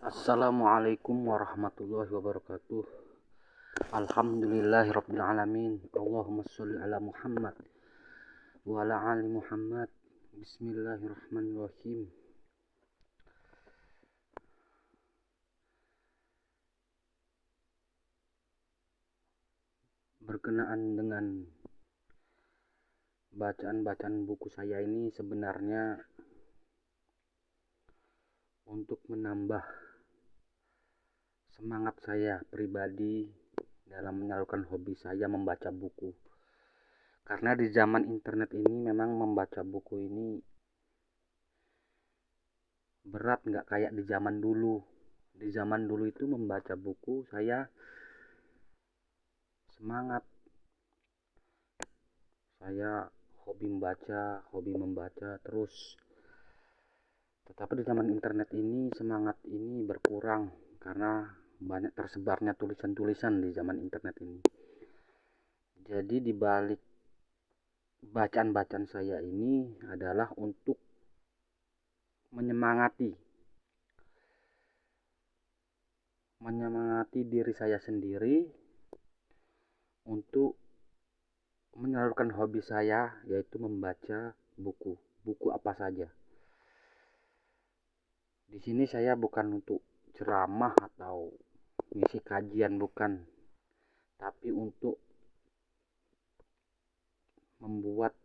Assalamualaikum warahmatullahi wabarakatuh. Alhamdulillahirabbil alamin. Allahumma sholli ala Muhammad wa ala ali Muhammad. Bismillahirrahmanirrahim. Berkenaan dengan bacaan-bacaan buku saya ini sebenarnya untuk menambah semangat saya pribadi dalam menyalurkan hobi saya membaca buku. Karena di zaman internet ini memang membaca buku ini berat, nggak kayak di zaman dulu. Di zaman dulu itu membaca buku saya semangat. Saya hobi membaca terus. Tetapi di zaman internet ini semangat ini berkurang karena banyak tersebarnya tulisan-tulisan di zaman internet ini. Jadi di balik bacaan-bacaan saya ini adalah untuk menyemangati diri saya sendiri untuk menyalurkan hobi saya, yaitu membaca buku apa saja. Di sini saya bukan untuk ceramah atau ngisi kajian, bukan, tapi untuk membuat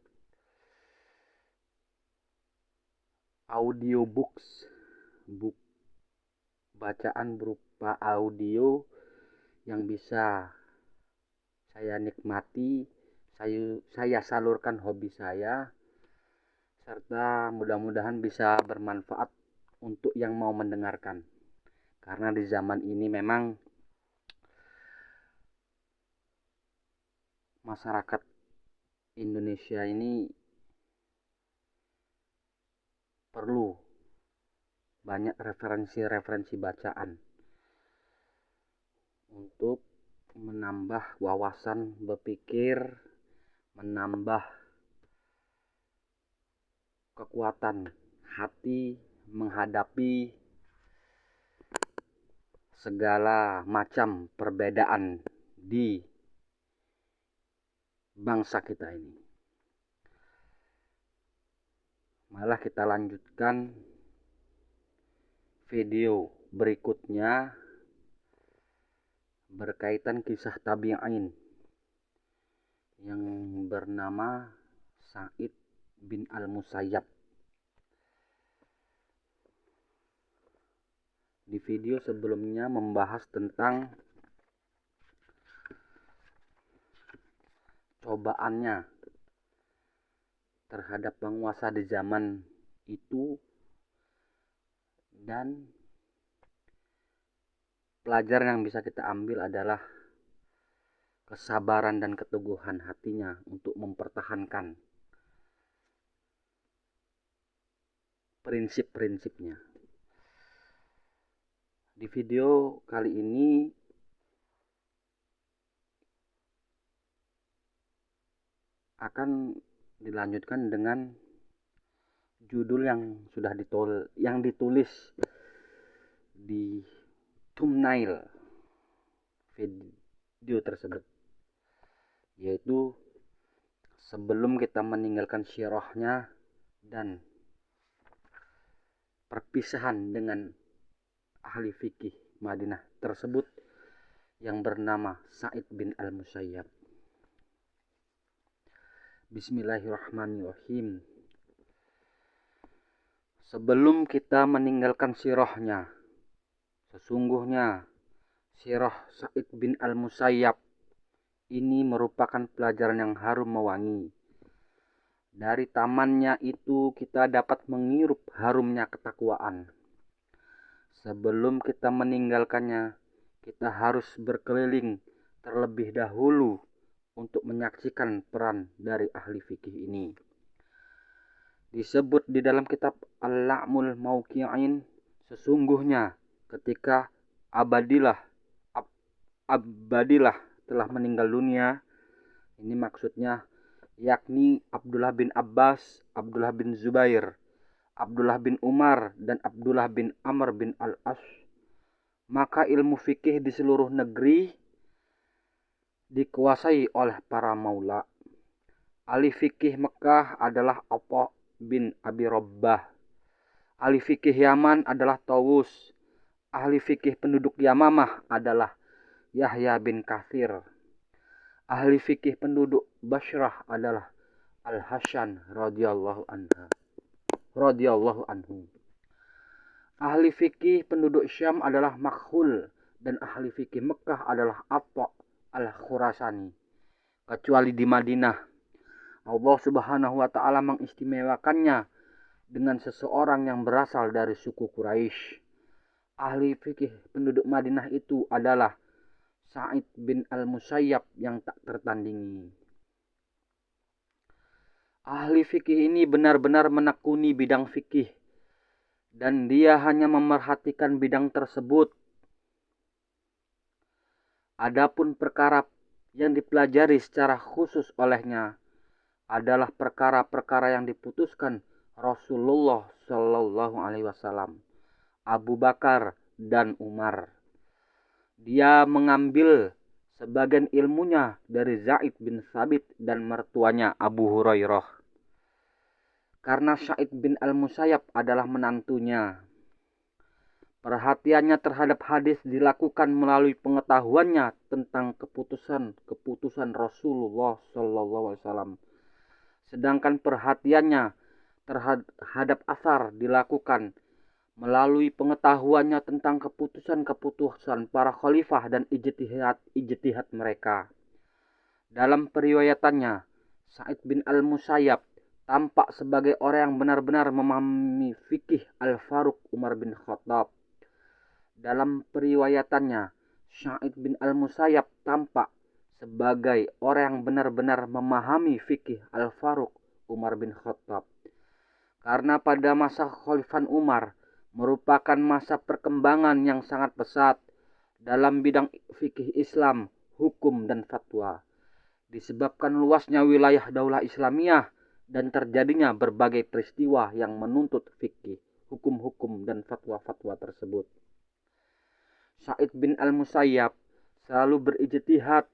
audiobooks, buku bacaan berupa audio yang bisa saya nikmati, saya salurkan hobi saya, serta mudah-mudahan bisa bermanfaat untuk yang mau mendengarkan. Karena di zaman ini memang masyarakat Indonesia ini perlu banyak referensi-referensi bacaan untuk menambah wawasan berpikir, menambah kekuatan hati menghadapi segala macam perbedaan di bangsa kita ini. Malah kita lanjutkan video berikutnya berkaitan kisah tabi'in yang bernama Sa'id bin Al-Musayyab. Di video sebelumnya membahas tentang cobaannya terhadap penguasa di zaman itu, dan pelajaran yang bisa kita ambil adalah kesabaran dan keteguhan hatinya untuk mempertahankan prinsip-prinsipnya. Di video kali ini akan dilanjutkan dengan judul yang sudah ditulis di thumbnail video tersebut, yaitu sebelum kita meninggalkan syirahnya dan perpisahan dengan ahli fikih Madinah tersebut yang bernama Sa'id bin Al-Musayyab. Bismillahirrahmanirrahim. Sebelum kita meninggalkan sirahnya, sesungguhnya sirah Sa'id bin Al-Musayyab ini merupakan pelajaran yang harum mewangi. Dari tamannya itu kita dapat menghirup harumnya ketakwaan. Sebelum kita meninggalkannya, kita harus berkeliling terlebih dahulu untuk menyaksikan peran dari ahli fikih ini. Disebut di dalam kitab Al-La'mul Mauqi'in, sesungguhnya ketika Abadilah telah meninggal dunia, ini maksudnya yakni Abdullah bin Abbas, Abdullah bin Zubair, Abdullah bin Umar dan Abdullah bin Amr bin Al-As, maka ilmu fikih di seluruh negeri dikuasai oleh para maula. Ahli fikih Mekah adalah Atha bin Abi Rabbah. Ahli fikih Yaman adalah Tawus. Ahli fikih penduduk Yamamah adalah Yahya bin Katsir. Ahli fikih penduduk Basrah adalah Al-Hasan radhiyallahu anhu. Ahli fikih penduduk Syam adalah Makhul dan ahli fikih Mekah adalah Atha al-Khurasani. Kecuali di Madinah, Allah Subhanahu wa taala mengistimewakannya dengan seseorang yang berasal dari suku Quraisy. Ahli fikih penduduk Madinah itu adalah Sa'id bin Al-Musayyab yang tak tertandingi. Ahli fikih ini benar-benar menekuni bidang fikih dan dia hanya memerhatikan bidang tersebut. Adapun perkara yang dipelajari secara khusus olehnya adalah perkara-perkara yang diputuskan Rasulullah Shallallahu Alaihi Wasallam, Abu Bakar dan Umar. Dia mengambil sebagian ilmunya dari Zaid bin Thabit dan mertuanya Abu Hurairah. Karena Sa'id bin Al-Musayyab adalah menantunya, perhatiannya terhadap hadis dilakukan melalui pengetahuannya tentang keputusan Rasulullah SAW. Sedangkan perhatiannya terhadap asar dilakukan melalui pengetahuannya tentang keputusan para khalifah dan ijtihad mereka. Dalam periwayatannya, Sa'id bin Al-Musayyab tampak sebagai orang yang benar-benar memahami fikih Al-Faruq Umar bin Khattab. Dalam periwayatannya, Sa'id bin Al-Musayyab tampak sebagai orang yang benar-benar memahami fikih Al-Faruq Umar bin Khattab. Karena pada masa Khalifah Umar merupakan masa perkembangan yang sangat pesat dalam bidang fikih Islam, hukum dan fatwa. Disebabkan luasnya wilayah daulah Islamiyah dan terjadinya berbagai peristiwa yang menuntut fikih, hukum-hukum dan fatwa-fatwa tersebut. Sa'id bin Al-Musayyab selalu berijtihad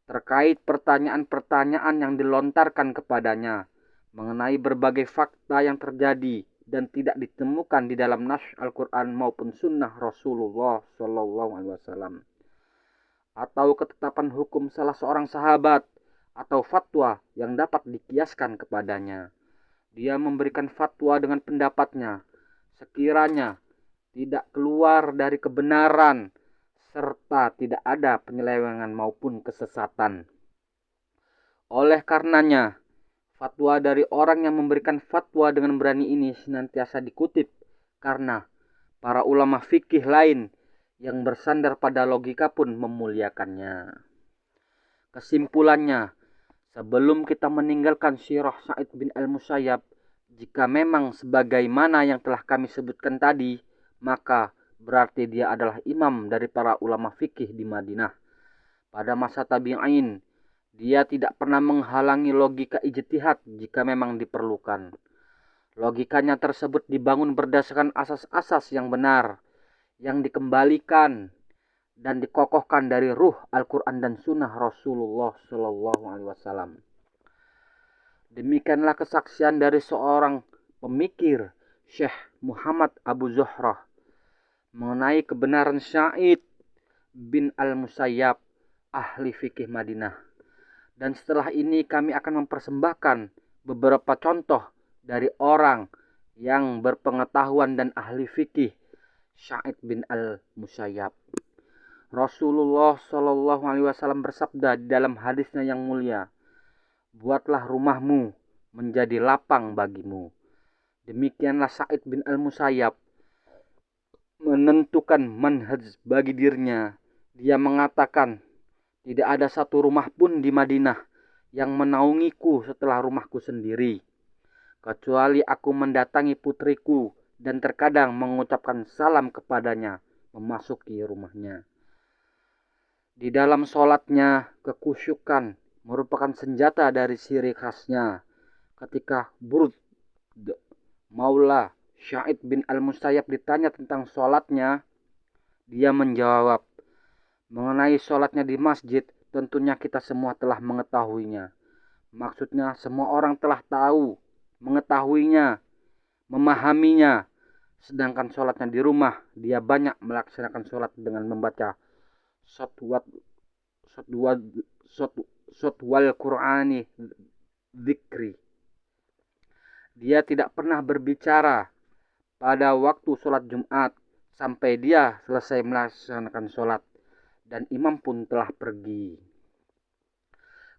terkait pertanyaan-pertanyaan yang dilontarkan kepadanya mengenai berbagai fakta yang terjadi dan tidak ditemukan di dalam nas Al-Quran maupun sunnah Rasulullah SAW, atau ketetapan hukum salah seorang sahabat atau fatwa yang dapat dikiaskan kepadanya. Dia memberikan fatwa dengan pendapatnya sekiranya tidak keluar dari kebenaran serta tidak ada penyelewengan maupun kesesatan. Oleh karenanya, fatwa dari orang yang memberikan fatwa dengan berani ini senantiasa dikutip karena para ulama fikih lain yang bersandar pada logika pun memuliakannya. Kesimpulannya, sebelum kita meninggalkan sirah Sa'id bin Al-Musayyab, jika memang sebagaimana yang telah kami sebutkan tadi, maka berarti dia adalah imam dari para ulama fikih di Madinah. Pada masa tabi'in, dia tidak pernah menghalangi logika ijtihad jika memang diperlukan. Logikanya tersebut dibangun berdasarkan asas-asas yang benar, yang dikembalikan dan dikokohkan dari ruh Al-Quran dan Sunnah Rasulullah SAW. Demikianlah kesaksian dari seorang pemikir, Syekh Muhammad Abu Zuhrah, mengenai kebenaran Sa'id bin Al-Musayyab, ahli fikih Madinah. Dan setelah ini kami akan mempersembahkan beberapa contoh dari orang yang berpengetahuan dan ahli fikih Sa'id bin Al-Musayyab. Rasulullah SAW bersabda di dalam hadisnya yang mulia, "Buatlah rumahmu menjadi lapang bagimu." Demikianlah Sa'id bin Al-Musayyab menentukan manhaj bagi dirinya. Dia mengatakan, tidak ada satu rumah pun di Madinah yang menaungiku setelah rumahku sendiri, kecuali aku mendatangi putriku dan terkadang mengucapkan salam kepadanya memasuki rumahnya. Di dalam sholatnya, kekhusyukan merupakan senjata dari ciri khasnya. Ketika Burd Maula Sa'id bin Al-Musayyab ditanya tentang sholatnya, dia menjawab, mengenai sholatnya di masjid, tentunya kita semua telah mengetahuinya. Maksudnya semua orang telah tahu, mengetahuinya, memahaminya. Sedangkan sholatnya di rumah, dia banyak melaksanakan sholat dengan membaca sotwal Qur'ani dzikri. Dia tidak pernah berbicara pada waktu sholat Jumat sampai dia selesai melaksanakan sholat dan imam pun telah pergi.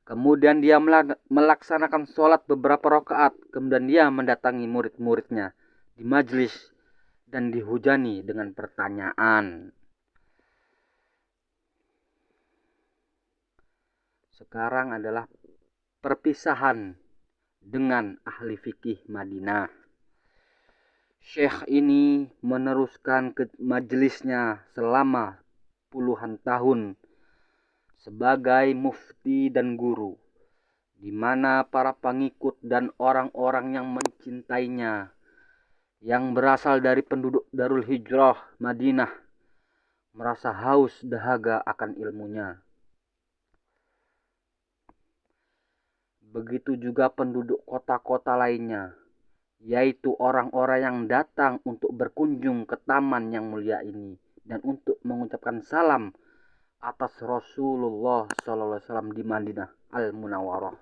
Kemudian dia melaksanakan sholat beberapa rakaat. Kemudian dia mendatangi murid-muridnya di majlis dan dihujani dengan pertanyaan. Sekarang adalah perpisahan dengan ahli fikih Madinah. Syekh ini meneruskan ke majelisnya selama puluhan tahun sebagai mufti dan guru, di mana para pengikut dan orang-orang yang mencintainya, yang berasal dari penduduk Darul Hijrah Madinah, merasa haus dahaga akan ilmunya. Begitu juga penduduk kota-kota lainnya, yaitu orang-orang yang datang untuk berkunjung ke taman yang mulia ini dan untuk mengucapkan salam atas Rasulullah SAW di Madinah Al-Munawwarah.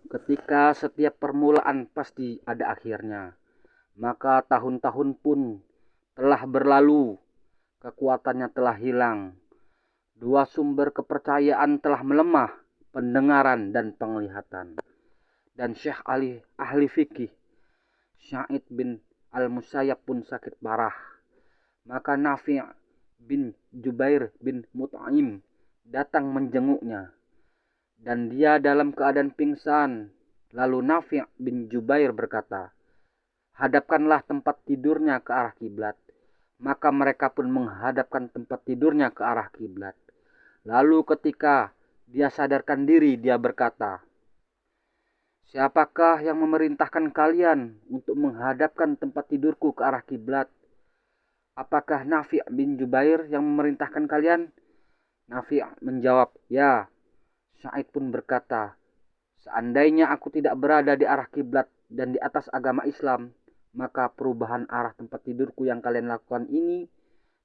Ketika setiap permulaan pasti ada akhirnya, maka tahun-tahun pun telah berlalu, kekuatannya telah hilang. Dua sumber kepercayaan telah melemah, pendengaran dan penglihatan. Dan Syekh ahli fikih Sa'id bin Al-Musayyab pun sakit parah. Maka Nafi' bin Jubair bin Mut'im datang menjenguknya, dan dia dalam keadaan pingsan. Lalu Nafi' bin Jubair berkata, hadapkanlah tempat tidurnya ke arah kiblat. Maka mereka pun menghadapkan tempat tidurnya ke arah kiblat. Lalu ketika dia sadarkan diri, dia berkata, siapakah yang memerintahkan kalian untuk menghadapkan tempat tidurku ke arah kiblat? Apakah Nafi' bin Jubair yang memerintahkan kalian? Nafi' menjawab, ya. Sa'id pun berkata, seandainya aku tidak berada di arah kiblat dan di atas agama Islam, maka perubahan arah tempat tidurku yang kalian lakukan ini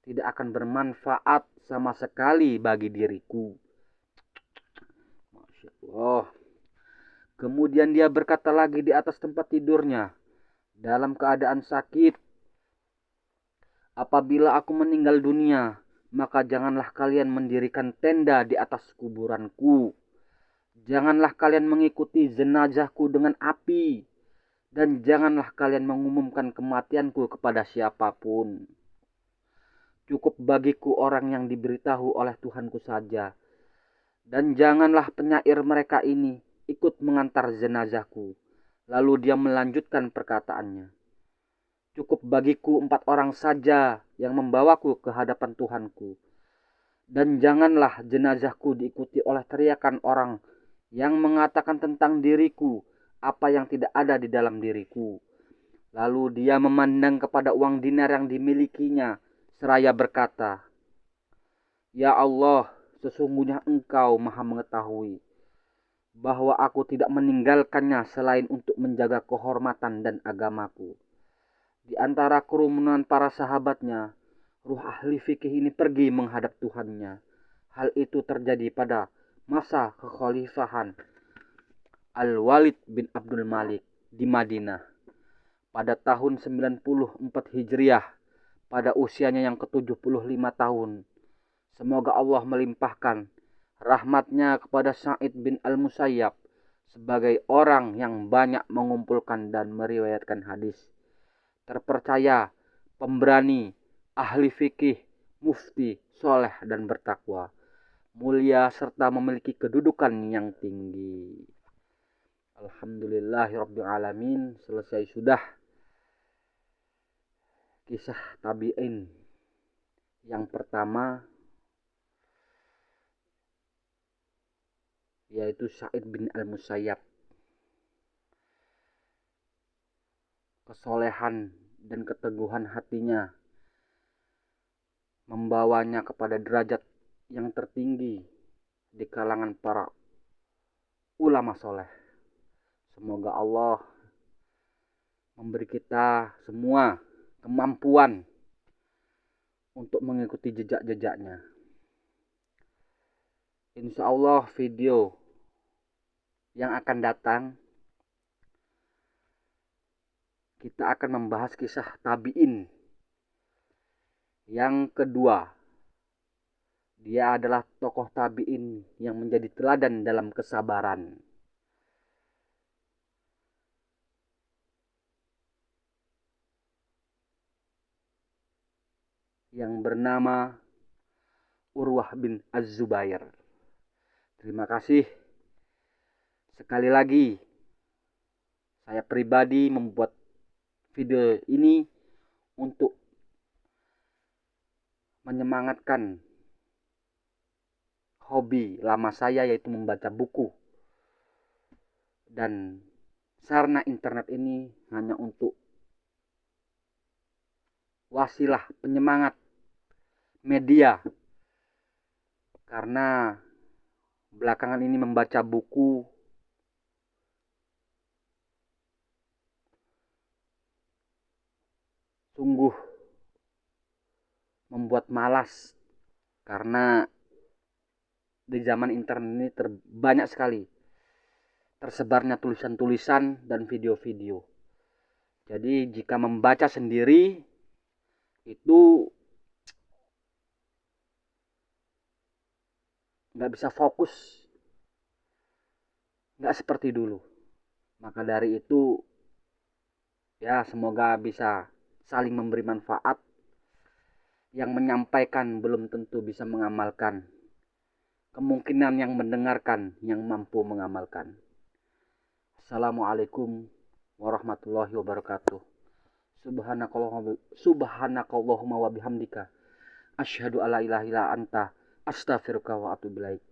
tidak akan bermanfaat sama sekali bagi diriku. Masya Allah. Kemudian dia berkata lagi di atas tempat tidurnya, dalam keadaan sakit, apabila aku meninggal dunia, maka janganlah kalian mendirikan tenda di atas kuburanku. Janganlah kalian mengikuti jenazahku dengan api, dan janganlah kalian mengumumkan kematianku kepada siapapun. Cukup bagiku orang yang diberitahu oleh Tuhanku saja. Dan janganlah penyair mereka ini ikut mengantar jenazahku. Lalu dia melanjutkan perkataannya. Cukup bagiku 4 orang saja yang membawaku ke hadapan Tuhanku. Dan janganlah jenazahku diikuti oleh teriakan orang yang mengatakan tentang diriku apa yang tidak ada di dalam diriku. Lalu dia memandang kepada uang dinar yang dimilikinya, seraya berkata, ya Allah, sesungguhnya Engkau Maha mengetahui bahwa aku tidak meninggalkannya selain untuk menjaga kehormatan dan agamaku. Di antara kerumunan para sahabatnya, ruh ahli fikih ini pergi menghadap Tuhannya. Hal itu terjadi pada masa kekhalifahan Al-Walid bin Abdul Malik di Madinah pada tahun 94 Hijriah, pada usianya yang ke-75 tahun. Semoga Allah melimpahkan rahmatnya kepada Sa'id bin Al-Musayyab sebagai orang yang banyak mengumpulkan dan meriwayatkan hadis, terpercaya, pemberani, ahli fikih, mufti, soleh dan bertakwa, mulia serta memiliki kedudukan yang tinggi. Alhamdulillahirrabbilalamin. Selesai sudah kisah tabi'in yang pertama, yaitu Sa'id bin Al-Musayyab. kesolehan dan keteguhan hatinya membawanya kepada derajat yang tertinggi di kalangan para ulama soleh. Semoga Allah memberi kita semua kemampuan untuk mengikuti jejak-jejaknya. Insya Allah video yang akan datang kita akan membahas kisah tabi'in yang kedua. Dia adalah tokoh tabi'in yang menjadi teladan dalam kesabaran. Yang bernama Urwah bin Az-Zubair. Terima kasih. Sekali lagi, saya pribadi membuat video ini untuk menyemangatkan hobi lama saya, yaitu membaca buku. Dan sarana internet ini hanya untuk wasilah penyemangat media. Karena belakangan ini membaca buku sungguh membuat malas, karena di zaman internet ini banyak sekali tersebarnya tulisan-tulisan dan video-video. Jadi jika membaca sendiri itu nggak bisa fokus, nggak seperti dulu. Maka dari itu ya, semoga bisa saling memberi manfaat. Yang menyampaikan belum tentu bisa mengamalkan. Kemungkinan yang mendengarkan yang mampu mengamalkan. Assalamualaikum warahmatullahi wabarakatuh. Subhanakallahumma wa bihamdika asyhadu alla ilaha illa anta astaghfiruka wa atubu ilaik.